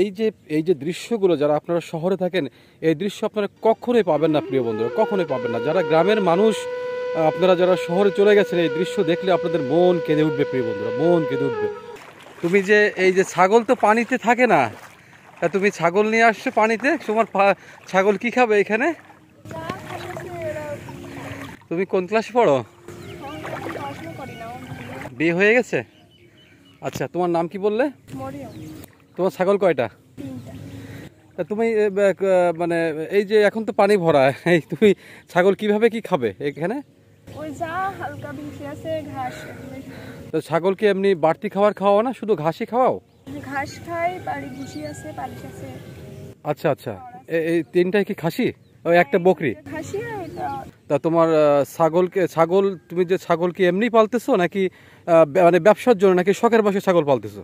এই যে এই যে দৃশ্যগুলো যারা আপনারা শহরে থাকেন, এই দৃশ্য আপনারা কখনোই পাবেন না প্রিয় বন্ধুরা, কখনোই পাবেন না। যারা গ্রামের মানুষ, আপনারা যারা শহরে চলে গেছেন, এই দৃশ্য দেখলে আপনাদের মন কেঁদে উঠবে প্রিয় বন্ধুরা, মন কেঁদে উঠবে। তুমি যে এই যে ছাগল তো পানিতে থাকে না, তা তুমি ছাগল নিয়ে আসছো পানিতে, তোমার ছাগল কি খাবে এখানে? তুমি কোন ক্লাসে পড়ো? বিয়ে হয়ে গেছে? আচ্ছা, তোমার নাম কি বললে? তোমার ছাগল কয়টা? তা তুমি মানে এই যে এখন তো পানি ভরা, এই তুমি ছাগল কিভাবে কি খাবে এখানে? তো ছাগল কি এমনি বাড়তি খাবার খাওয়াও না, শুধু ঘাসই খাওয়াও? ঘাস খাই, বাড়ি ভুসি আছে, পালিশ আছে। আচ্ছা আচ্ছা, এই তিনটাই কি খাসি? ওই একটা বকরি? খাসি। তা তোমার ছাগল তুমি যে ছাগল কি এমনি পালতেছো নাকি মানে ব্যবসার জন্য, নাকি শখের বশে ছাগল পালতেছো?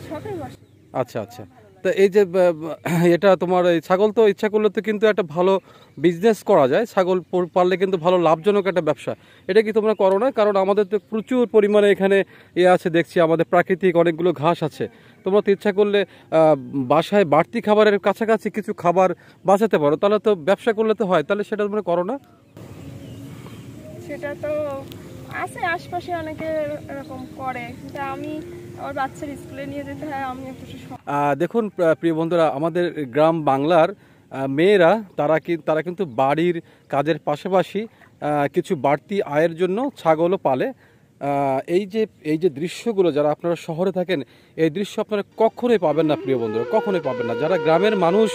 শখের বশে। আচ্ছা আচ্ছা। তা এই যে এটা তোমার এই ছাগল তো ইচ্ছা করলে তো কিন্তু একটা ভালো বিজনেস করা যায়, ছাগল পাললে কিন্তু ভালো লাভজনক একটা ব্যবসা। এটা কি তোমরা করো না? কারণ আমাদের তো প্রচুর পরিমাণে এখানে আছে, দেখছি আমাদের প্রাকৃতিক অনেকগুলো ঘাস আছে। তোমরা তো ইচ্ছা করলে বাসায় বাড়তি খাবারের কাছাকাছি কিছু খাবার বাঁচাতে পারো, তাহলে তো ব্যবসা করলে তো হয়, তাহলে সেটা তোমরা করো না? সেটা তো আছে, আশপাশে অনেকে এরকম করে, কিন্তু আমি আমার বাচ্চার স্কুলে নিয়ে যেতে হয়, আমি একটু দেখুন প্রিয় বন্ধুরা, আমাদের গ্রাম বাংলার মেয়েরা তারা কিন্তু বাড়ির কাজের পাশাপাশি কিছু বাড়তি আয়ের জন্য ছাগলও পালে। এই যে দৃশ্যগুলো যারা আপনারা শহরে থাকেন, এই দৃশ্য আপনারা কখনোই পাবেন না প্রিয় বন্ধুরা, কখনোই পাবেন না। যারা গ্রামের মানুষ,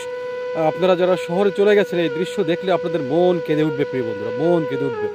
আপনারা যারা শহরে চলে গেছেন, এই দৃশ্য দেখলে আপনাদের মন কেঁদে উঠবে প্রিয় বন্ধুরা, মন কেঁদে উঠবে।